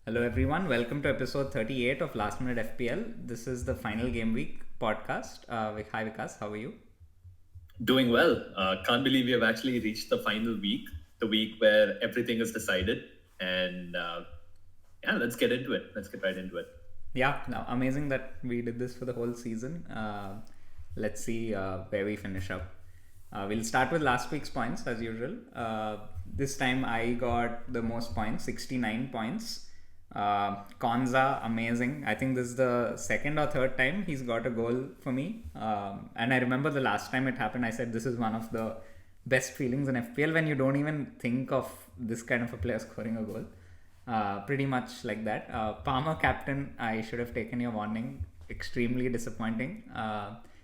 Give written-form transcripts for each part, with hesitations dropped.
Hello, everyone. Welcome to episode 38 of Last Minute FPL. This is the final Gameweek podcast. Hi, Vikas. How are you? Doing well. Can't believe we have actually reached the final week, the week where everything is decided. And let's get into it. Let's get right into it. Yeah, no, amazing that we did this for the whole season. Let's see where we finish up. We'll start with last week's points as usual. This time I got the most points, 69 points. Konza, amazing. I think this is the second or third time he's got a goal for me. And I remember the last time it happened, I said this is one of the best feelings in FPL when you don't even think of this kind of a player scoring a goal. Pretty much like that. Palmer captain, I should have taken your warning. Extremely disappointing.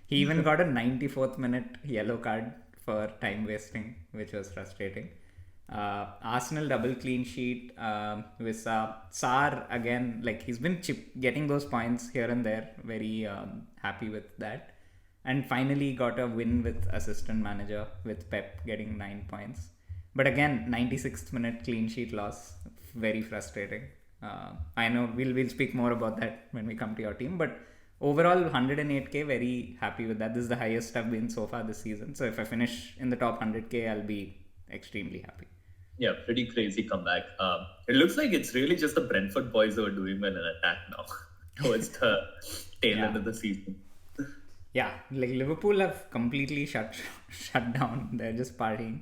He even got a 94th minute yellow card for time wasting, which was frustrating. Arsenal double clean sheet with Sar again, like he's been getting those points here and there. Very happy with that. And finally got a win with assistant manager with Pep getting 9 points. But again, 96th minute clean sheet loss. Very frustrating. I know we'll speak more about that when we come to your team. But overall, 108k, very happy with that. This is the highest I've been so far this season. So if I finish in the top 100k, I'll be extremely happy. Yeah, pretty crazy comeback. It looks like it's really just the Brentford boys who are doing well in attack now towards the tail end of the season. Yeah, like Liverpool have completely shut down. They're just partying.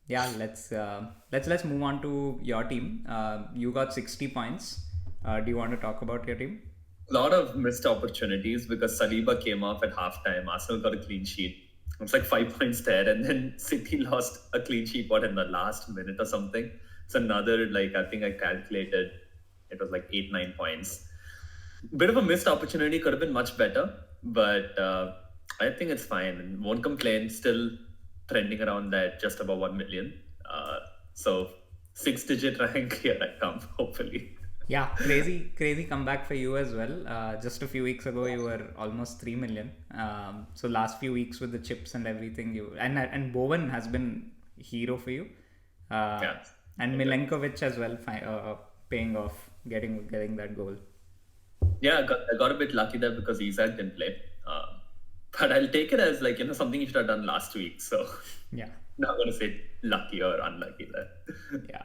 Let's move on to your team. You got 60 points. Do you want to talk about your team? A lot of missed opportunities because Saliba came off at halftime. Arsenal got a clean sheet. It's like 5 points there, and then City lost a clean sheet in the last minute or something. It's another, I think I calculated it was like 8-9 points. Bit of a missed opportunity, could have been much better, but I think it's fine and won't complain. Still trending around that just above 1 million. So 6-digit rank, here I come, hopefully. Yeah, crazy comeback for you as well. Just a few weeks ago, you were almost 3 million. So last few weeks with the chips and everything, and Bowen has been hero for you. And Milenkovic as well, paying off, getting that goal. Yeah, I got a bit lucky there because Isaac didn't play. But I'll take it as something you should have done last week. So yeah, not going to say lucky or unlucky there. Yeah.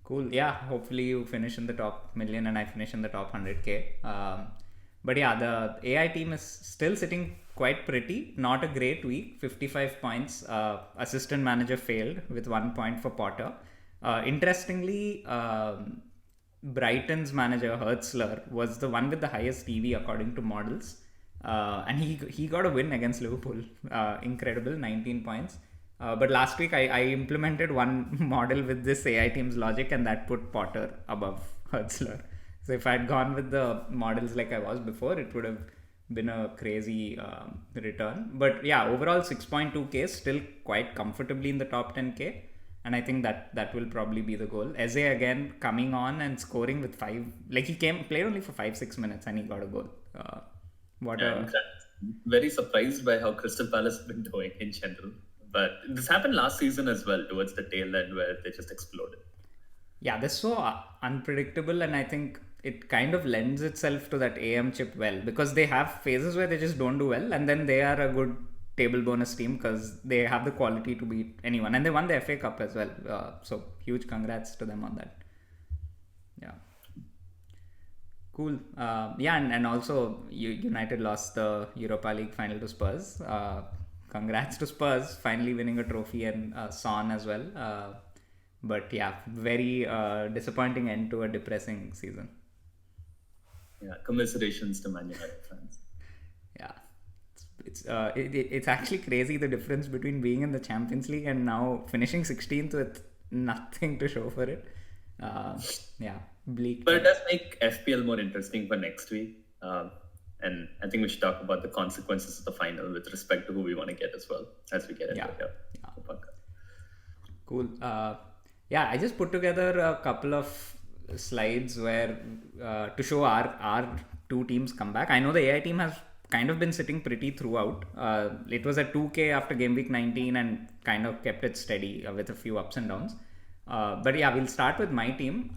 Cool. Yeah, hopefully you finish in the top million and I finish in the top 100k. But yeah, the AI team is still sitting quite pretty. Not a great week. 55 points. Assistant manager failed with 1 point for Potter. Interestingly, Brighton's manager Hertzler was the one with the highest EV according to models. And he got a win against Liverpool. Incredible, 19 points. But last week I implemented one model with this AI team's logic and that put Potter above Hertzler. So if I had gone with the models like I was before, it would have been a crazy return. But yeah, overall 6.2k still quite comfortably in the top 10k. And I think that will probably be the goal. Eze again coming on and scoring with 5. Like he played only for 5-6 minutes and he got a goal. Very surprised by how Crystal Palace has been doing in general. But this happened last season as well, towards the tail end where they just exploded. Yeah, they're so unpredictable, and I think it kind of lends itself to that AM chip well because they have phases where they just don't do well, and then they are a good table bonus team because they have the quality to beat anyone, and they won the FA Cup as well. So huge congrats to them on that. Yeah. Cool. And also United lost the Europa League final to Spurs. Congrats to Spurs finally winning a trophy and Son as well. But yeah, very disappointing end to a depressing season. Yeah, commiserations to Man United fans. Yeah, it's actually crazy the difference between being in the Champions League and now finishing 16th with nothing to show for it. Yeah, bleak. But it does make FPL more interesting for next week. And I think we should talk about the consequences of the final with respect to who we want to get as well as we get into it here. Yeah. Cool. I just put together a couple of slides where to show our two teams come back. I know the AI team has kind of been sitting pretty throughout. It was at 2k after game week 19 and kind of kept it steady with a few ups and downs. But yeah, we'll start with my team.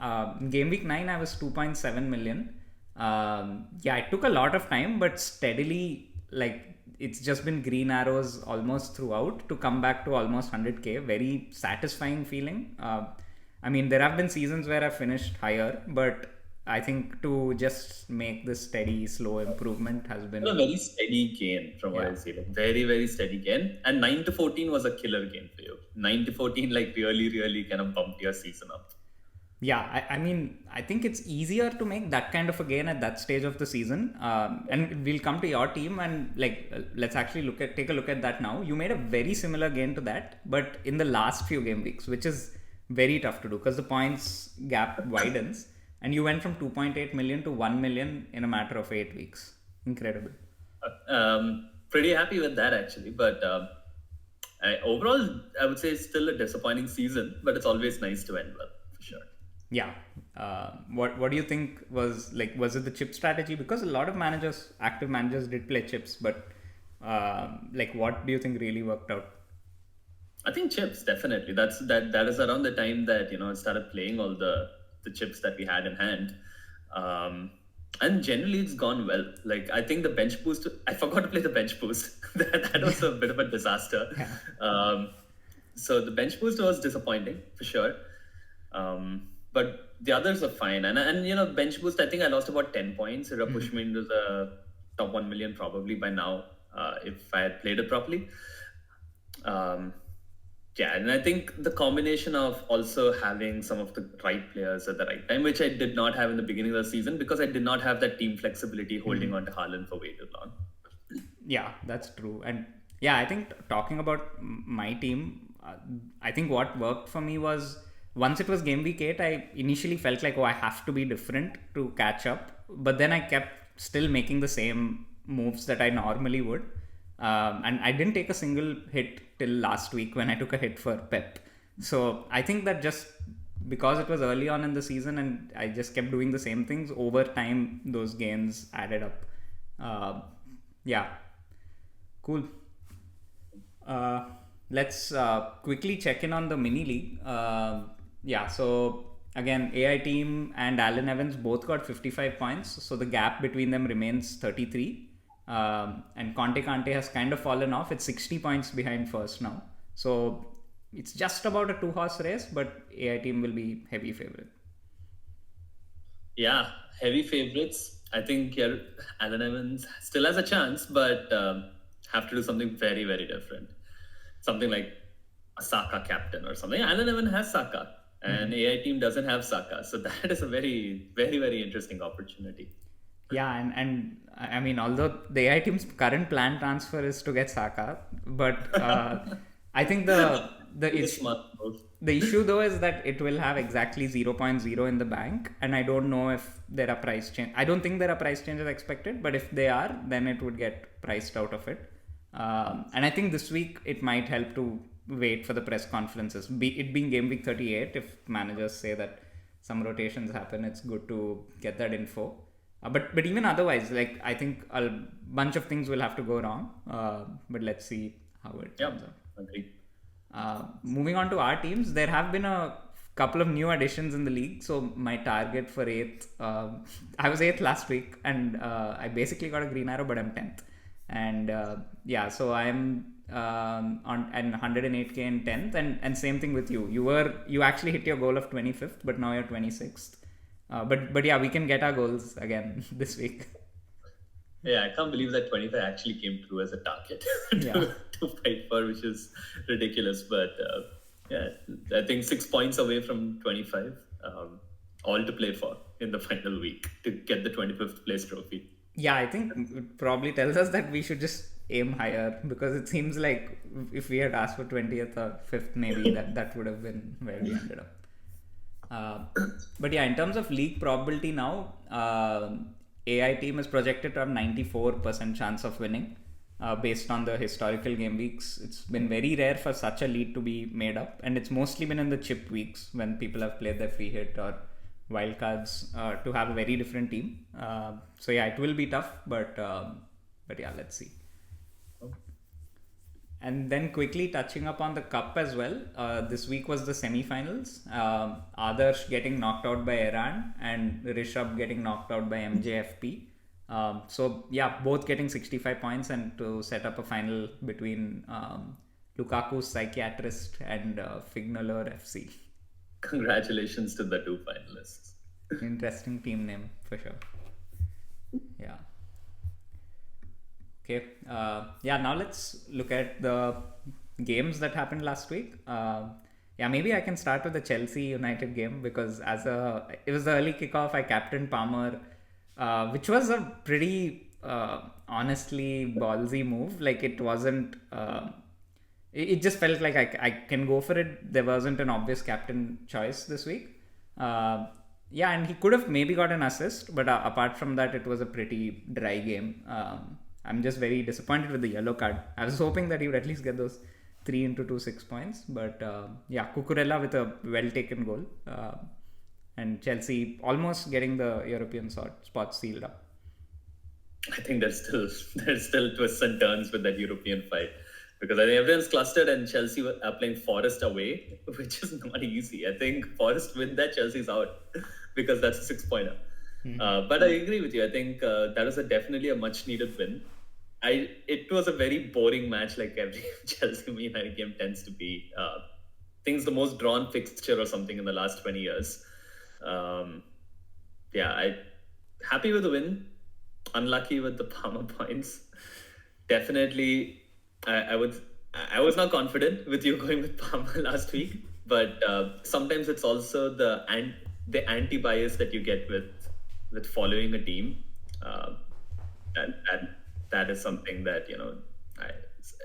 Game week 9, I was 2.7 million. Yeah, it took a lot of time, but steadily, like, it's just been green arrows almost throughout to come back to almost 100k. Very satisfying feeling. I mean, there have been seasons where I finished higher, but I think to just make this steady, slow improvement has been. A very steady gain from what I see. Like very, very steady gain. And 9 to 14 was a killer gain for you. 9 to 14, like really, really kind of bumped your season up. Yeah, I mean, I think it's easier to make that kind of a gain at that stage of the season. And we'll come to your team and let's actually take a look at that now. You made a very similar gain to that, but in the last few game weeks, which is very tough to do because the points gap widens, and you went from 2.8 million to 1 million in a matter of 8 weeks. Incredible. Pretty happy with that actually, but overall, I would say it's still a disappointing season, but it's always nice to end well for sure. Yeah. What do you think was was it the chip strategy? Because a lot of active managers did play chips, but what do you think really worked out? I think chips, definitely. That is around the time that, I started playing all the chips that we had in hand. And generally it's gone well. Like, I think the bench boost, I forgot to play the bench boost. that was a bit of a disaster. Yeah. So the bench boost was disappointing for sure. But the others are fine. And bench boost, I think I lost about 10 points. It would pushed me into the top 1 million probably by now, if I had played it properly. Yeah, and I think the combination of also having some of the right players at the right time, which I did not have in the beginning of the season because I did not have that team flexibility holding on to Haaland for way too long. Yeah, that's true. And yeah, I think talking about my team, I think what worked for me was once it was game week 8, I initially felt like, I have to be different to catch up. But then I kept still making the same moves that I normally would. And I didn't take a single hit till last week when I took a hit for Pep. So I think that just because it was early on in the season and I just kept doing the same things, over time those gains added up. Yeah, cool. Let's quickly check in on the mini league. Yeah, so again, AI team and Allen Evans both got 55 points, so the gap between them remains 33. And Conte has kind of fallen off. It's 60 points behind first now. So it's just about a 2-horse race, but AI team will be heavy favorite. Yeah, heavy favorites. I think Allen Evans still has a chance, but have to do something very, very different. Something like a Saka captain or something. Allen Evans has Saka, and AI team doesn't have Saka. So that is a very, very, very interesting opportunity. Yeah, and I mean, although the AI team's current plan transfer is to get Saka, but I think the issue though is that it will have exactly 0.0 in the bank, and I don't know if there are price change. I don't think there are price changes expected, but if they are, then it would get priced out of it. And I think this week it might help to wait for the press conferences. It being game week 38, if managers say that some rotations happen, it's good to get that info. But even otherwise, I think a bunch of things will have to go wrong. But let's see how it turns out. Agreed. Moving on to our teams, there have been a couple of new additions in the league. So my target for 8th, I was 8th last week, and I basically got a green arrow, but I'm 10th. And so I'm on 108k in 10th, and same thing with you. You actually hit your goal of 25th, but now you're 26th. But yeah, we can get our goals again this week. Yeah, I can't believe that 25 actually came through as a target to fight for, which is ridiculous. But I think 6 points away from 25, all to play for in the final week to get the 25th place trophy. Yeah, I think it probably tells us that we should just aim higher, because it seems like if we had asked for 20th or 5th, maybe that would have been where we ended up. But yeah, in terms of league probability now, AI team is projected to have 94% chance of winning based on the historical game weeks. It's been very rare for such a lead to be made up, and it's mostly been in the chip weeks when people have played their free hit or wildcards to have a very different team. So yeah, it will be tough, but yeah, let's see. And then quickly touching up on the cup as well. This week was the semi-finals. Adarsh getting knocked out by Iran and Rishabh getting knocked out by MJFP. So yeah, both getting 65 points and to set up a final between Lukaku's Psychiatrist and Fignoler FC. Congratulations to the two finalists. Interesting team name for sure. Yeah. Okay. Yeah. Now let's look at the games that happened last week. Yeah, maybe I can start with the Chelsea United game because it was the early kickoff. I captained Palmer, which was a pretty honestly ballsy move. Like it wasn't. It just felt like I can go for it. There wasn't an obvious captain choice this week. Yeah, and he could have maybe got an assist, but apart from that, it was a pretty dry game. I'm just very disappointed with the yellow card. I was hoping that he would at least get those 3 into 2 6 points, but yeah, Cucurella with a well taken goal, and Chelsea almost getting the European spot sealed up. I think there's still twists and turns with that European fight. Because I think everyone's clustered and Chelsea are playing Forest away, which is not easy. I think Forest win that, Chelsea's out because that's a 6-pointer. But I agree with you. I think that was definitely a much needed win. It was a very boring match, like every Chelsea United game tends to be. I think it's the most drawn fixture or something in the last 20 years. Yeah, I happy with the win. Unlucky with the Palmer points. Definitely. I was not confident with you going with Palmer last week, but sometimes it's also the anti-bias that you get with following a team. That is something that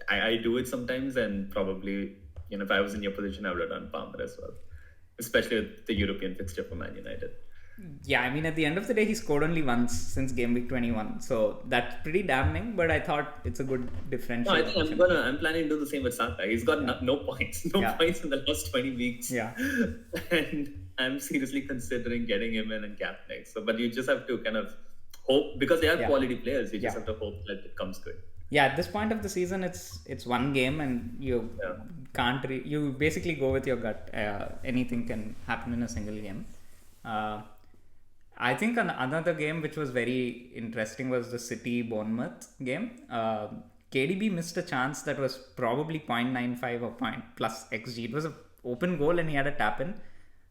I do it sometimes, and probably if I was in your position, I would have done Palmer as well, especially with the European fixture for Man United. Yeah, I mean, at the end of the day, he scored only once since Gameweek 21, so that's pretty damning. But I thought it's a good differential. No, I think I'm planning to do the same with Saka. He's got no points, points in the last 20 weeks. Yeah, and I'm seriously considering getting him in and captaining. So, but you just have to kind of hope because they are quality players. You just have to hope that it comes good. Yeah, at this point of the season, it's one game, and you can't. You basically go with your gut. Anything can happen in a single game. I think another game which was very interesting was the City Bournemouth game. KDB missed a chance that was probably 0.95 or point plus XG. It was an open goal and he had a tap in.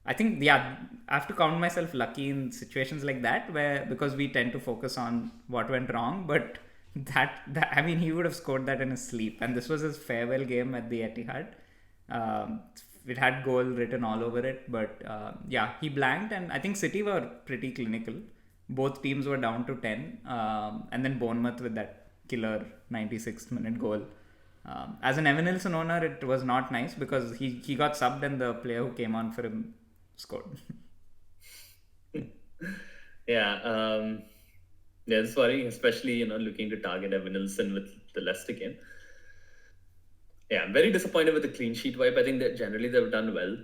I think, I have to count myself lucky in situations like that because we tend to focus on what went wrong. But I mean, he would have scored that in his sleep. And this was his farewell game at the Etihad. It had goal written all over it, but he blanked, and I think City were pretty clinical. Both teams were down to 10, and then Bournemouth with that killer 96th minute goal. As an Evanilson owner, it was not nice because he got subbed and the player who came on for him scored. It's worrying, especially looking to target Evanilson with the Leicester game. Yeah, I'm very disappointed with the clean sheet vibe. I think that generally they've done well,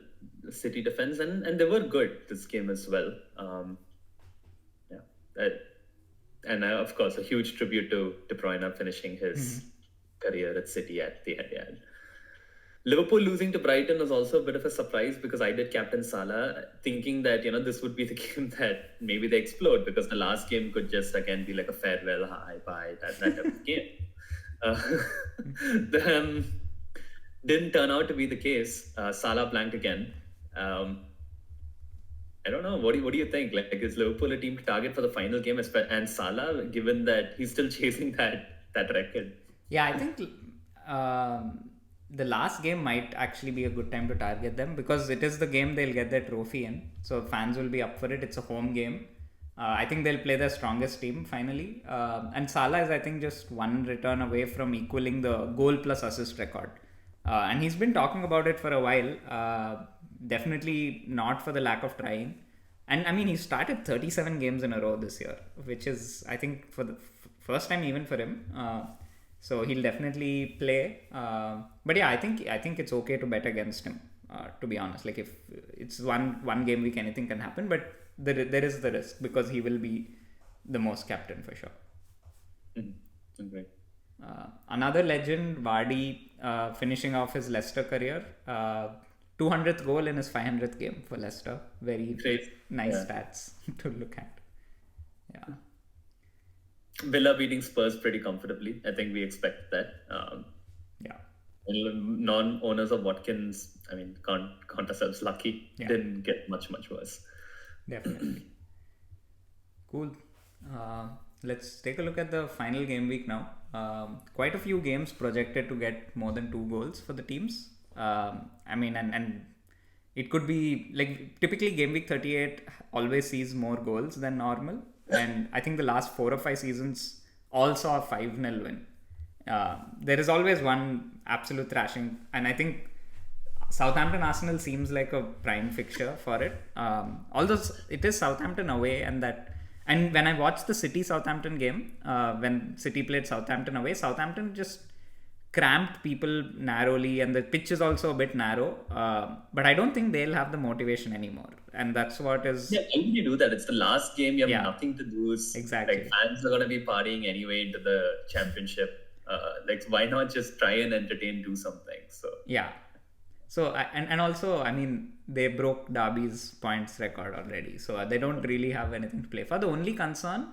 the City defense, and they were good this game as well. And of course, a huge tribute to De Bruyne finishing his career at City at the Etihad. Liverpool losing to Brighton was also a bit of a surprise because I did captain Salah, thinking that this would be the game that maybe they explode because the last game could just again be like a farewell, hi, bye, that type of game. Didn't turn out to be the case. Salah blanked again. I don't know. What do you think? Like, is Liverpool a team to target for the final game? And Salah, given that he's still chasing that record. Yeah, I think the last game might actually be a good time to target them because it is the game they'll get their trophy in. So fans will be up for it. It's a home game. I think they'll play their strongest team finally. And Salah is, I think, just one return away from equaling the goal plus assist record. And he's been talking about it for a while. Definitely not for the lack of trying. And I mean, he started 37 games in a row this year, which is, I think, for the first time even for him. So he'll definitely play. But yeah, I think it's okay to bet against him. To be honest, like if it's one game week, anything can happen. But there is the risk because he will be the most captain for sure. Okay. Another legend, Vardy, finishing off his Leicester career. 200th goal in his 500th game for Leicester. Very Crazy. nice Yeah. stats to look at. Yeah. Villa beating Spurs pretty comfortably. I think we expect that. Yeah. Non-owners of Watkins, I mean, count ourselves lucky. Yeah. Didn't get much worse. Definitely. Cool. Let's take a look at the final game week now. Quite a few games projected to get more than 2 goals for the teams. I mean, and it could be like typically game week 38 always sees more goals than normal. And I think the last 4 or 5 seasons all saw a 5-0 win. There is always one absolute thrashing, and I think Southampton Arsenal seems like a prime fixture for it. Although it is Southampton away, and when I watched the City Southampton game, when City played Southampton away, Southampton just cramped people narrowly, and the pitch is also a bit narrow. But I don't think they'll have the motivation anymore, and that's what is. Yeah, why would you do that? It's the last game. You have Yeah. nothing to lose. Exactly. Like fans are gonna be partying anyway into the championship. Like why not just try and entertain, do something? So Yeah. So and also, I mean, they broke Derby's points record already, so they don't really have anything to play for. The only concern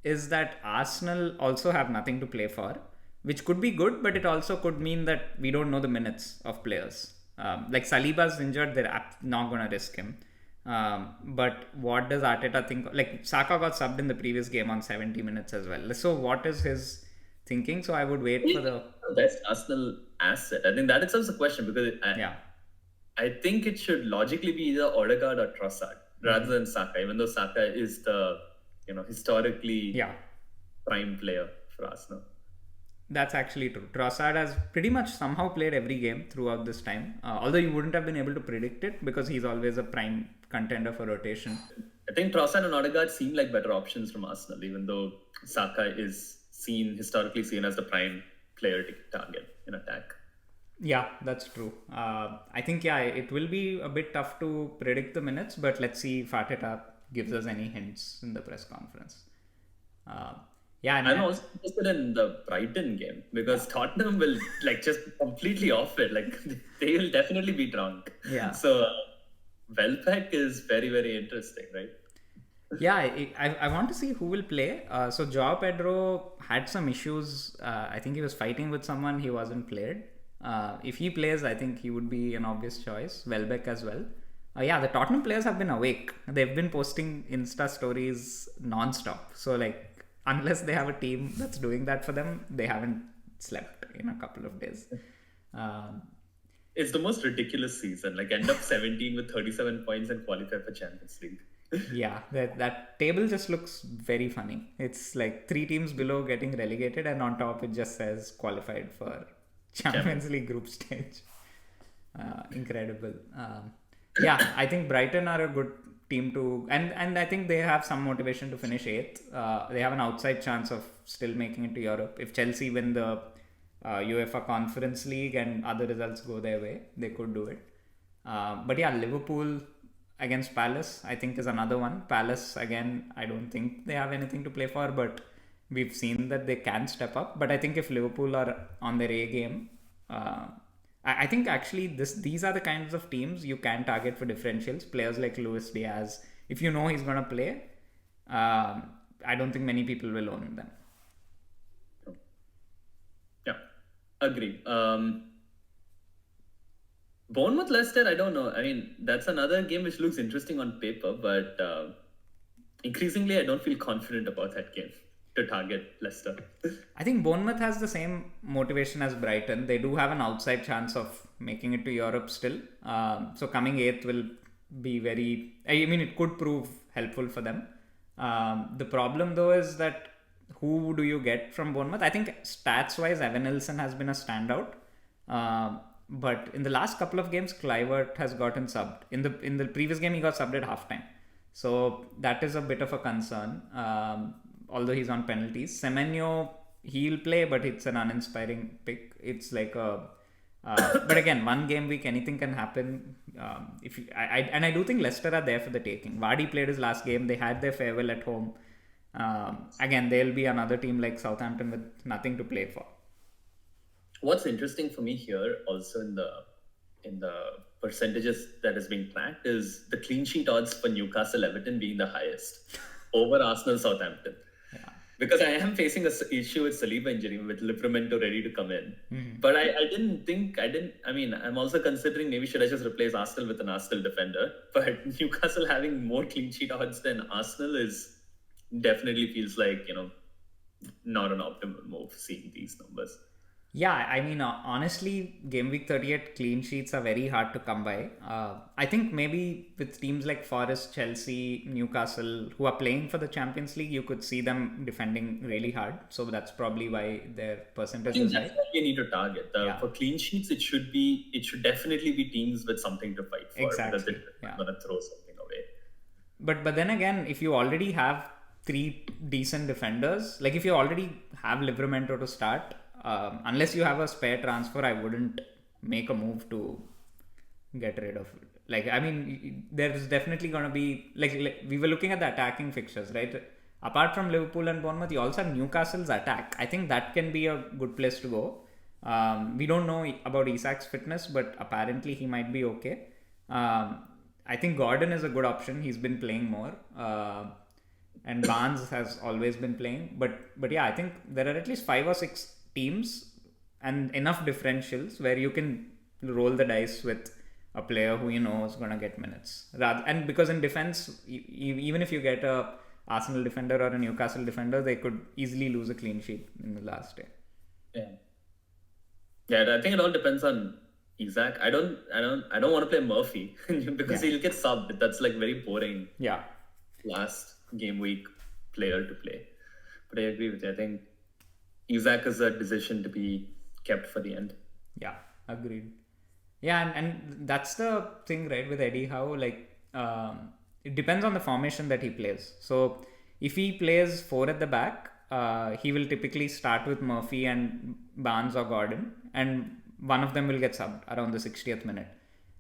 is that Arsenal also have nothing to play for, which could be good, but it also could mean that we don't know the minutes of players. Like Saliba's injured, they're not going to risk him. But what does Arteta think? Like Saka got subbed in the previous game on 70 minutes as well. So what is his thinking? So I would wait for the best Arsenal asset. I think that itself is a question because I think it should logically be either Odegaard or Trossard rather than Saka, even though Saka is the historically prime player for Arsenal. That's actually true. Trossard has pretty much somehow played every game throughout this time, although you wouldn't have been able to predict it because he's always a prime contender for rotation. I think Trossard and Odegaard seem like better options from Arsenal, even though Saka is historically seen as the prime player to target in attack. Yeah, that's true. I think, it will be a bit tough to predict the minutes, but let's see if Arteta gives us any hints in the press conference. I'm also interested in the Brighton game because Tottenham will just completely off it. Like they will definitely be drunk. Yeah. So Welbeck is very, very interesting, right? Yeah, I want to see who will play. So Joao Pedro had some issues. I think he was fighting with someone. He wasn't played. If he plays, I think he would be an obvious choice. Welbeck as well. The Tottenham players have been awake. They've been posting Insta stories non-stop. So unless they have a team that's doing that for them, they haven't slept in a couple of days. It's the most ridiculous season. End up 17 with 37 points and qualify for Champions League. Yeah, that table just looks very funny. It's 3 teams below getting relegated, and on top it just says qualified for Champions League group stage. Incredible. I think Brighton are a good team to, and I think they have some motivation to finish 8th. They have an outside chance of still making it to Europe. If Chelsea win the UEFA Conference League and other results go their way, they could do it. Liverpool against Palace, I think, is another one. Palace, again, I don't think they have anything to play for, but we've seen that they can step up. But I think if Liverpool are on their A game, I think actually these are the kinds of teams you can target for differentials. Players like Luis Diaz, if you know he's going to play, I don't think many people will own them. Yeah, agree. Bournemouth Leicester, I don't know. I mean, that's another game which looks interesting on paper, but increasingly I don't feel confident about that game to target Leicester. I think Bournemouth has the same motivation as Brighton. They do have an outside chance of making it to Europe still. So coming 8th will be it could prove helpful for them. The problem though is that who do you get from Bournemouth? I think stats wise, Evan Nilsson has been a standout. But in the last couple of games, Kluivert has gotten subbed. In the previous game, he got subbed at halftime. So that is a bit of a concern. Although he's on penalties. Semenyo, he'll play, but it's an uninspiring pick. It's but again, one game week, anything can happen. I do think Leicester are there for the taking. Vardy played his last game. They had their farewell at home. Again, they'll be another team like Southampton with nothing to play for. What's interesting for me here, also in the percentages that is being tracked, is the clean sheet odds for Newcastle Everton being the highest over Arsenal Southampton. Yeah. Because I am facing a issue with Saliba injury with Livramento ready to come in. But I mean, I'm also considering maybe should I just replace Arsenal with an Arsenal defender. But Newcastle having more clean sheet odds than Arsenal is definitely feels like, not an optimal move seeing these numbers. Yeah, I mean, honestly, Game Week 38 clean sheets are very hard to come by. I think maybe with teams like Forest, Chelsea, Newcastle, who are playing for the Champions League, you could see them defending really hard. So that's probably why their I percentage think is that's high. what we need to target. Yeah, For clean sheets, it should definitely be teams with something to fight for because exactly. they're Yeah. going to throw something away. But then again, if you already have three decent defenders, like if you already have Livramento to start, unless you have a spare transfer, I wouldn't make a move to get rid of it. Like, I mean, there's definitely going to be like we were looking at the attacking fixtures, right? Apart from Liverpool and Bournemouth, you also have Newcastle's attack. I think that can be a good place to go. We don't know about Isak's fitness, but apparently he might be okay. I think Gordon is a good option. He's been playing more. And Barnes has always been playing. But yeah, I think there are at least 5 or 6 teams and enough differentials where you can roll the dice with a player who you know is going to get minutes. And because in defense, even if you get a Arsenal defender or a Newcastle defender, they could easily lose a clean sheet in the last day. Yeah. Yeah, I think it all depends on Isak. I don't want to play Murphy because he'll get subbed. That's like very boring. Yeah. Last game week player to play. But I agree with you. I think Isak is a decision to be kept for the end. Yeah, agreed. Yeah, and that's the thing, right, with Eddie Howe. Like, it depends on the formation that he plays. So, if he plays 4 at the back, he will typically start with Murphy and Barnes or Gordon, and one of them will get subbed around the 60th minute.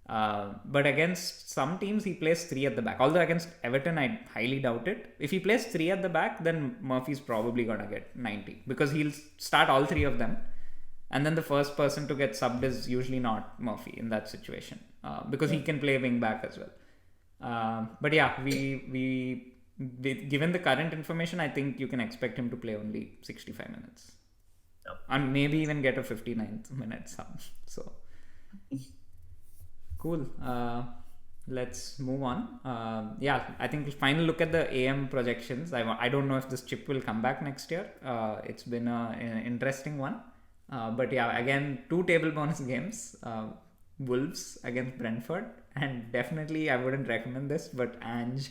But against some teams, he plays 3 at the back. Although against Everton, I highly doubt it. If he plays 3 at the back, then Murphy's probably going to get 90 because he'll start all 3 of them. And then the first person to get subbed is usually not Murphy in that situation because he can play wing back as well. But yeah, we given the current information, I think you can expect him to play only 65 minutes. And maybe even get a 59th minute sub. So cool. Let's move on. Yeah, I think final look at the AM projections. I don't know if this chip will come back next year. It's been an interesting one. But yeah, again, 2 table bonus games. Wolves against Brentford. And definitely I wouldn't recommend this, but Ange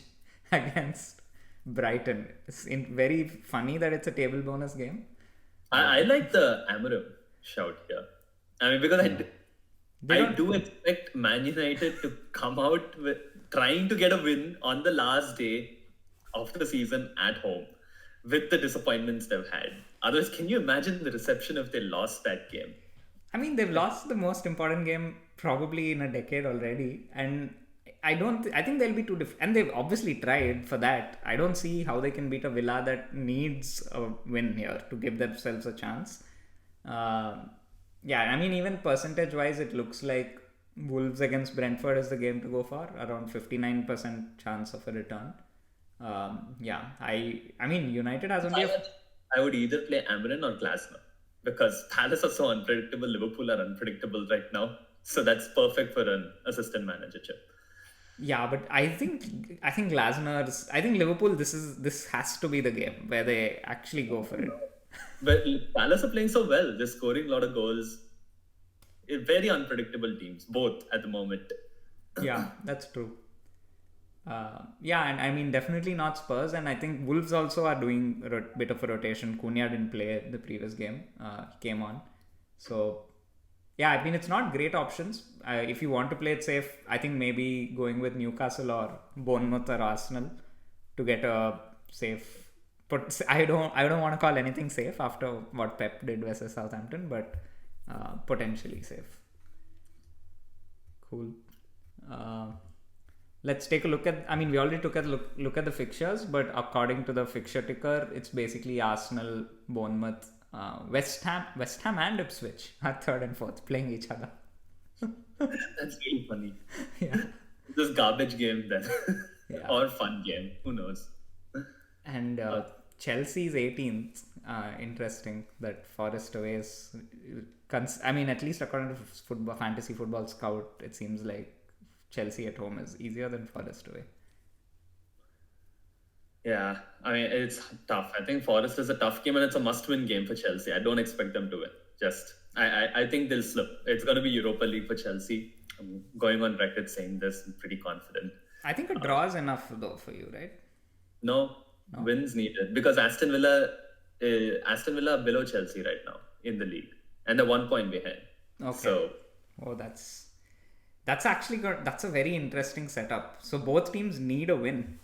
against Brighton. It's very funny that it's a table bonus game. I like the Amorim shout here. I mean, because I do expect Man United to come out with trying to get a win on the last day of the season at home with the disappointments they've had. Otherwise, can you imagine the reception if they lost that game? I mean, they've lost the most important game probably in a decade already, and I think they'll be too different. And they've obviously tried for that. I don't see how they can beat a Villa that needs a win here to give themselves a chance. Yeah, I mean, even percentage-wise, it looks like Wolves against Brentford is the game to go for. Around 59% chance of a return. Yeah, I mean, United has only. I would either play Amorim or Glasner because Palace are so unpredictable. Liverpool are unpredictable right now, so that's perfect for an assistant manager chip. Yeah, but I think Glasner's. I think Liverpool. This has to be the game where they actually go for it. But Palace are playing so well. They're scoring a lot of goals. Very unpredictable teams, both at the moment. Yeah, that's true. Yeah, and I mean, definitely not Spurs. And I think Wolves also are doing a bit of a rotation. Cunha didn't play the previous game. He came on. So, yeah, I mean, it's not great options. If you want to play it safe, I think maybe going with Newcastle or Bournemouth or Arsenal to get a safe. But I don't want to call anything safe after what Pep did versus Southampton, but potentially safe. Cool. Let's take a look at. I mean, we already took a look at the fixtures, but according to the fixture ticker, it's basically Arsenal, Bournemouth, West Ham and Ipswich are third and fourth playing each other. That's really funny. Yeah. This garbage game then, Yeah. or fun game, who knows? And Chelsea's 18th. Interesting that Forest away is. I mean, at least according to Fantasy Football Scout, it seems like Chelsea at home is easier than Forest away. Yeah, I mean, it's tough. I think Forest is a tough game and it's a must-win game for Chelsea. I don't expect them to win. I think they'll slip. It's going to be Europa League for Chelsea. I'm going on record saying this. I'm pretty confident. I think a draw is enough though for you, right? No, wins needed because Aston Villa are below Chelsea right now in the league and they're 1 point behind. Okay. So, that's actually that's a very interesting setup. So both teams need a win.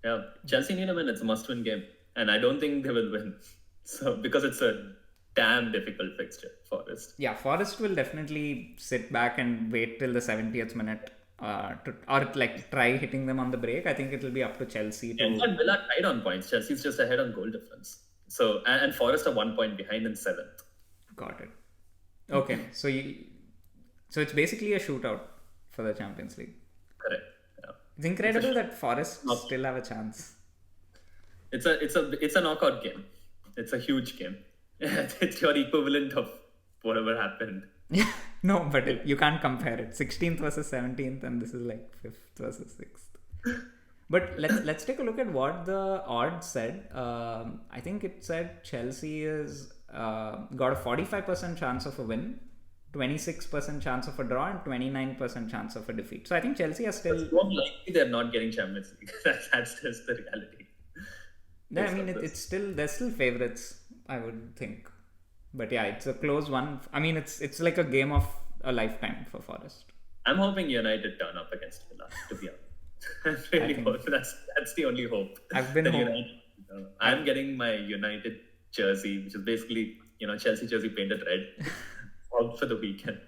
yeah, Chelsea need a win. It's a must-win game, and I don't think they will win. So because it's a damn difficult fixture, Forest. Yeah, Forest will definitely sit back and wait till the 70th minute, or like try hitting them on the break. I think it will be up to Chelsea to. And Villa tied on points. Chelsea's just ahead on goal difference. So and Forest are 1 point behind in 7th. Got it. Okay, so it's basically a shootout for the Champions League. Correct. Yeah. It's incredible that Forest still have a chance. It's a knockout game. It's a huge game. It's your equivalent of whatever happened. No, but you can't compare it. 16th versus 17th, and this is like 5th versus 6th. But let's take a look at what the odds said. I think it said Chelsea is got a 45% chance of a win, 26% chance of a draw, and 29% chance of a defeat. So I think Chelsea are still. It's more likely they're not getting Champions League. That's just the reality. Yeah, I mean it's still they're still favorites, I would think. But yeah, it's a close one. I mean, it's like a game of a lifetime for Forest. I'm hoping United turn up against Villa, to be honest. I'm really hoping that's the only hope. I've been I'm getting my United jersey, which is basically Chelsea jersey painted red, out for the weekend.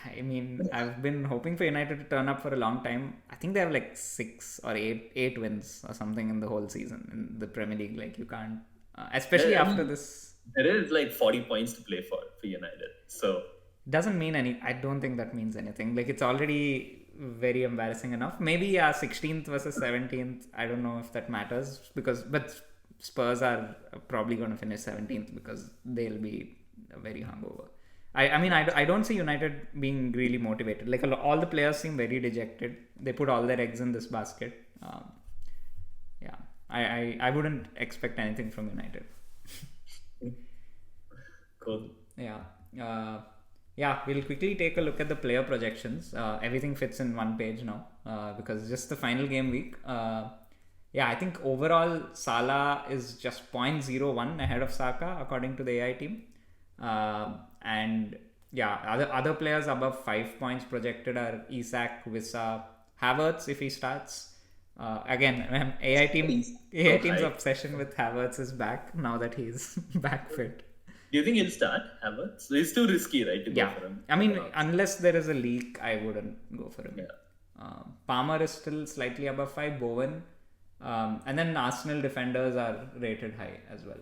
I mean, I've been hoping for United to turn up for a long time. I think they have like 6 or 8 wins or something in the whole season in the Premier League. Like you can't, especially after this. There is like 40 points to play for United, so doesn't mean any. I don't think that means anything. Like it's already very embarrassing enough. Maybe 16th versus 17th. I don't know if that matters but Spurs are probably going to finish 17th because they'll be very hungover. I mean, I don't see United being really motivated. Like all the players seem very dejected. They put all their eggs in this basket. Yeah, I wouldn't expect anything from United. Cool. Yeah. Yeah, we'll quickly take a look at the player projections. Everything fits in one page now because just the final game week. Yeah, I think overall Salah is just 0.01 ahead of Saka according to the AI team. And yeah, other players above 5 points projected are Isak, Wissa, Havertz if he starts. Again, AI team's obsession with Havertz is back now that he's back fit. Do you think he'll start Havertz? It's too risky, right, to go for him? I mean, unless there is a leak, I wouldn't go for him. Yeah. Palmer is still slightly above 5, Bowen. And then Arsenal defenders are rated high as well.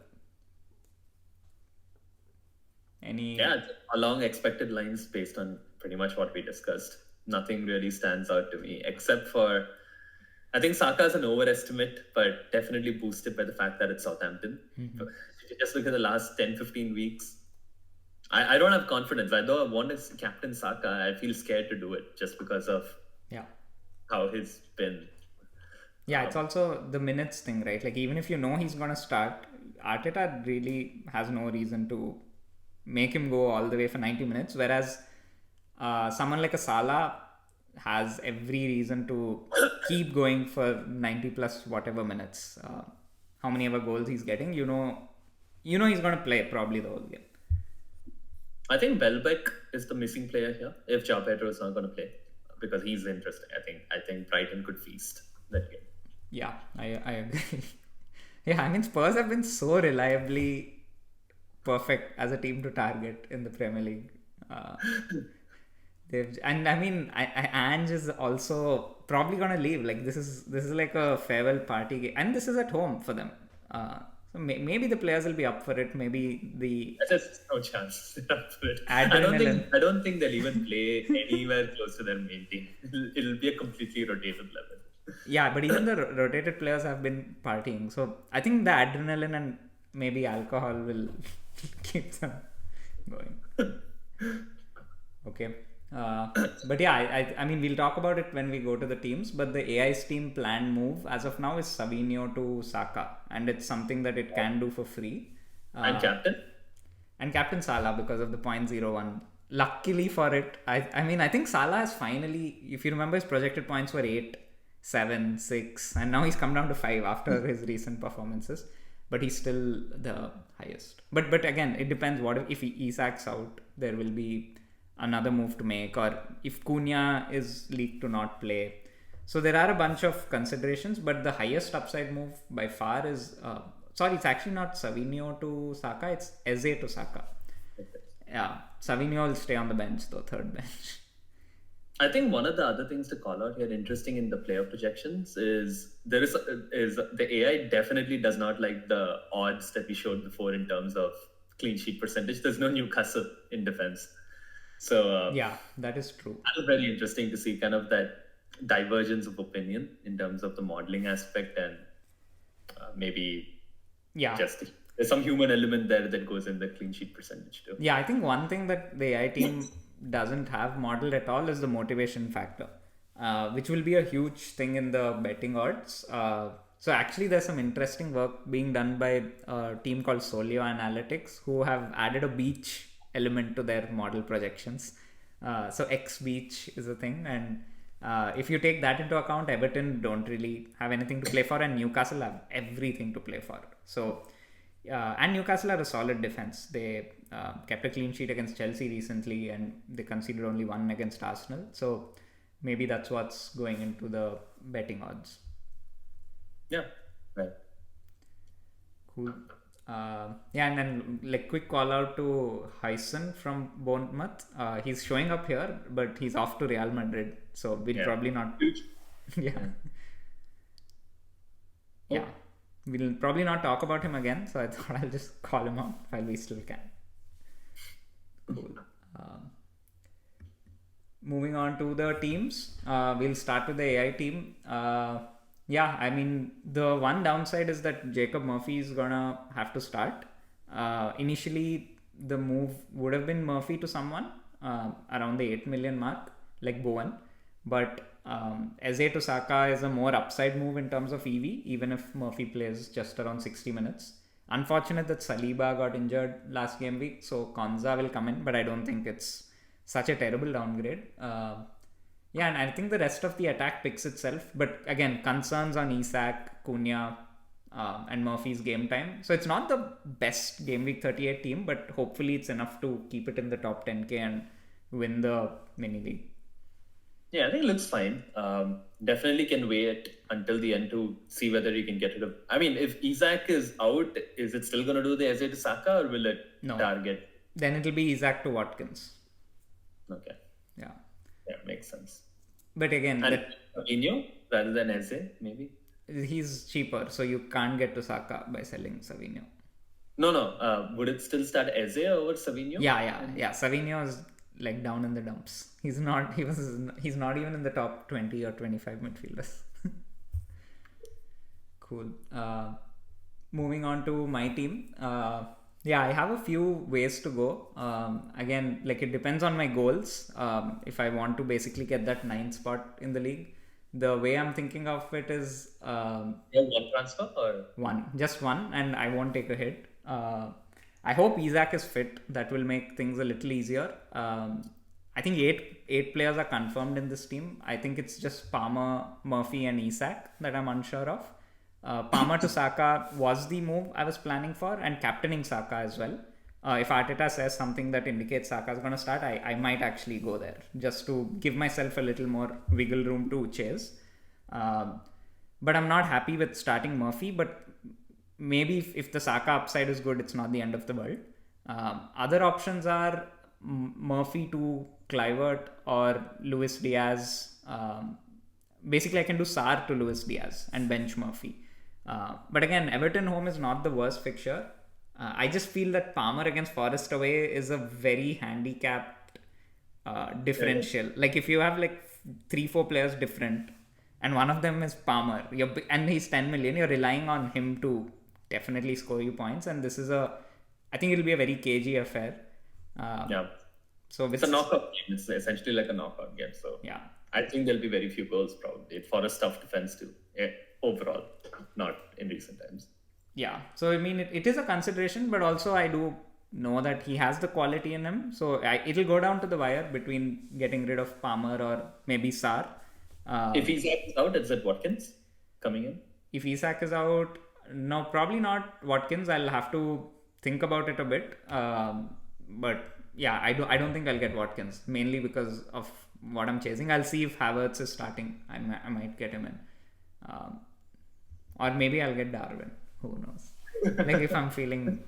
Yeah, along expected lines based on pretty much what we discussed. Nothing really stands out to me except for, I think Saka is an overestimate, but definitely boosted by the fact that it's Southampton. Mm-hmm. If you just look at the last 10-15 weeks, I don't have confidence. Although I want to captain Saka, I feel scared to do it just because of how he's been. Yeah, it's also the minutes thing, right? Like even if you know he's going to start, Arteta really has no reason to make him go all the way for 90 minutes. Whereas someone like a Salah has every reason to keep going for 90 plus whatever minutes. How many ever goals he's getting, you know he's going to play probably the whole game. I think Welbeck is the missing player here if João Pedro is not going to play because he's interesting. I think Brighton could feast that game. Yeah, I agree. Yeah, I mean Spurs have been so reliably perfect as a team to target in the Premier League. Ange is also probably gonna leave. Like this is like a farewell party game, and this is at home for them. So Maybe the players will be up for it. Maybe the There's no chance they're up for it. adrenaline. I don't think they'll even play anywhere close to their main team. It'll be a completely rotated level. Yeah, but even the rotated players have been partying. So I think the adrenaline and maybe alcohol will keep them going. Okay. But yeah, I mean, we'll talk about it when we go to the teams. But the AI's team planned move as of now is Savinho to Saka, and it's something that it can do for free. And captain? And Captain Salah because of the 0.01. Luckily for it, I mean, I think Salah has finally, if you remember, his projected points were 8, 7, 6, and now he's come down to 5 after his recent performances. But he's still the highest. But again, it depends. What if Isak's out? There will be another move to make, or if Cunha is leaked to not play. So there are a bunch of considerations, but the highest upside move by far is it's actually not Savinho to Saka, it's Eze to Saka. Yeah, Savinho will stay on the bench though, third bench. I think one of the other things to call out here, interesting in the player projections, is the AI definitely does not like the odds that we showed before in terms of clean sheet percentage. There's no Newcastle in defense. So yeah, that is true. That was very interesting to see kind of that divergence of opinion in terms of the modeling aspect, and maybe there's some human element there that goes in the clean sheet percentage too. Yeah, I think one thing that the AI team doesn't have modeled at all is the motivation factor, which will be a huge thing in the betting odds. So actually there's some interesting work being done by a team called Solio Analytics, who have added a beach element to their model projections. So X beach is a thing, and if you take that into account, Everton don't really have anything to play for, and Newcastle have everything to play for. So and Newcastle are a solid defense. They kept a clean sheet against Chelsea recently, and they conceded only 1 against Arsenal. So maybe that's what's going into the betting odds. Yeah, right. Cool. Yeah, and then like quick call out to Hyson from Bournemouth. He's showing up here, but he's off to Real Madrid, so we'll probably not. Yeah, we'll probably not talk about him again. So I thought I'll just call him out while we still can. Cool. Moving on to the teams, we'll start with the AI team. Yeah, I mean, the one downside is that Jacob Murphy is gonna have to start. Initially, the move would have been Murphy to someone around the 8 million mark, like Bowen. But Eze to Saka is a more upside move in terms of EV, even if Murphy plays just around 60 minutes. Unfortunate that Saliba got injured last game week, so Konza will come in, but I don't think it's such a terrible downgrade. Yeah, and I think the rest of the attack picks itself. But again, concerns on Isak, Cunha, and Murphy's game time. So it's not the best Game Week 38 team, but hopefully it's enough to keep it in the top 10k and win the mini league. Yeah, I think it looks fine. Definitely can wait until the end to see whether you can get rid of. I mean, if Isak is out, is it still going to do the Eze to Saka, or will it target? Then it'll be Isak to Watkins. Okay. Yeah. Yeah, makes sense. But again, Savinho rather than Eze, maybe? He's cheaper, so you can't get to Saka by selling Savinho. No. Would it still start Eze over Savinho? Yeah. Savinho is like down in the dumps. He's not even in the top 20 or 25 midfielders. Cool. Moving on to my team. Yeah, I have a few ways to go. Again, like it depends on my goals. If I want to basically get that 9th spot in the league, the way I'm thinking of it is you have one transfer or just one, and I won't take a hit. I hope Isak is fit. That will make things a little easier. I think eight players are confirmed in this team. I think it's just Palmer, Murphy, and Isak that I'm unsure of. Palmer to Saka was the move I was planning for, and captaining Saka as well. If Arteta says something that indicates Saka is going to start, I might actually go there just to give myself a little more wiggle room to chase. But I'm not happy with starting Murphy, but maybe if the Saka upside is good, it's not the end of the world. Other options are Murphy to Kluivert or Luis Diaz. Basically, I can do Sar to Luis Diaz and bench Murphy. But again, Everton home is not the worst fixture. I just feel that Palmer against Forest away is a very handicapped differential. Like if you have like 3-4 players different, and one of them is Palmer, and he's 10 million, you're relying on him to definitely score you points. And this is I think it'll be a very cagey affair. Yeah. So It's a knockout game. It's essentially like a knockout game. So yeah, I think there'll be very few goals probably. Forest tough defense too. Yeah, overall, not in recent times. yeah. So I mean, it is a consideration, but also I do know that he has the quality in him. So it'll go down to the wire between getting rid of Palmer or maybe Sar. If Isak is out, is it Watkins coming in? If Isak is out, no, probably not Watkins. I'll have to think about it a bit. But yeah, I don't think I'll get Watkins, mainly because of what I'm chasing. I'll see if Havertz is starting. I might get him in. Or maybe I'll get Darwin. Who knows? Like if I'm feeling.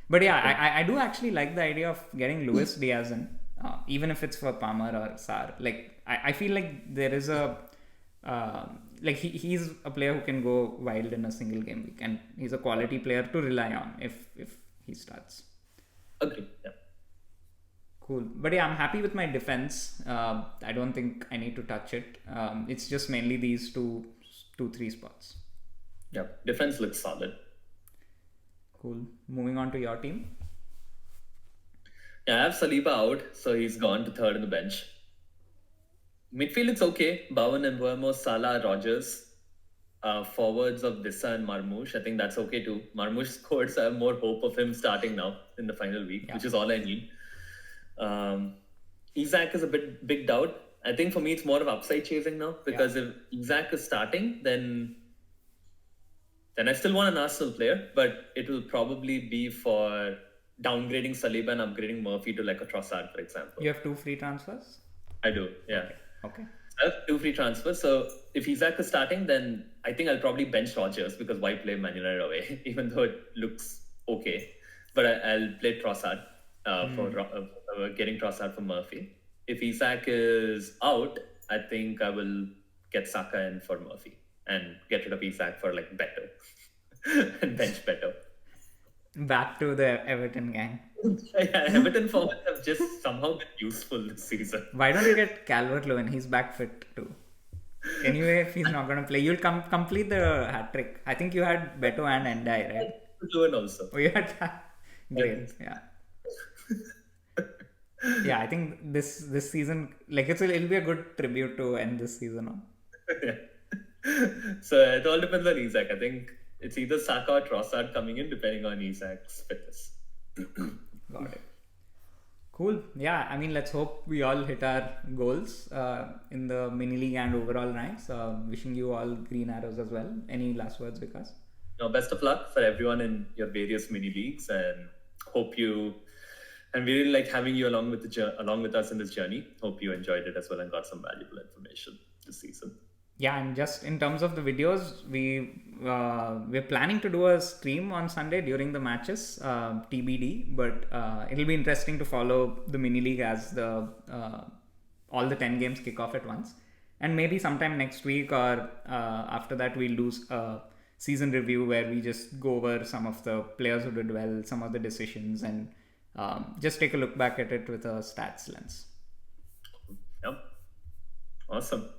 But yeah, I do actually like the idea of getting Luis Diaz in, even if it's for Palmer or Sar. Like I feel like there is like he's a player who can go wild in a single game week, and he's a quality player to rely on if he starts. Agree. Yeah. Cool. But yeah, I'm happy with my defense. I don't think I need to touch it. It's just mainly these 3 spots. Yeah. Defense looks solid. Cool. Moving on to your team. Yeah, I have Saliba out, so he's gone to third on the bench. Midfield it's okay. Bowen and Buemo, Salah, Rogers. Forwards of Dissa and Marmoush. I think that's okay too. Marmoush scored, so I have more hope of him starting now in the final week, which is all I need. Isak is a big doubt. I think for me it's more of upside chasing now, because if Isak is starting, then I still want an Arsenal player, but it will probably be for downgrading Saliba and upgrading Murphy to like a Trossard, for example. You have 2 free transfers? I do, yeah. Okay. I have 2 free transfers. So if Isak is starting, then I think I'll probably bench Rogers, because why play Man United away, even though it looks okay. But I'll play Trossard for getting Trossard for Murphy. If Isak is out, I think I will get Saka in for Murphy and get rid of Isak for like better and bench better. Back to the Everton gang. Yeah, Everton forwards have just somehow been useful this season. Why don't you get Calvert-Lewin? He's back fit too. Anyway, if he's not going to play, you'll complete the hat trick. I think you had Beto and Endai, right? Lewin also. Oh, you had great, yeah. Yeah, I think this season, like it'll be a good tribute to end this season on. Yeah. So it all depends on Isak. I think it's either Saka or Trossard coming in, depending on Isak's fitness. Got it. Cool. Yeah, I mean, let's hope we all hit our goals in the mini league and overall ranks. Wishing you all green arrows as well. Any last words, Vikas? No, best of luck for everyone in your various mini leagues, and hope you. And we really like having you along with us in this journey. Hope you enjoyed it as well and got some valuable information this season. Yeah, and just in terms of the videos, we're planning to do a stream on Sunday during the matches, TBD. But it'll be interesting to follow the mini league as all the 10 games kick off at once, and maybe sometime next week or after that we'll do a season review where we just go over some of the players who did well, some of the decisions, and just take a look back at it with a stats lens. Yep. Awesome.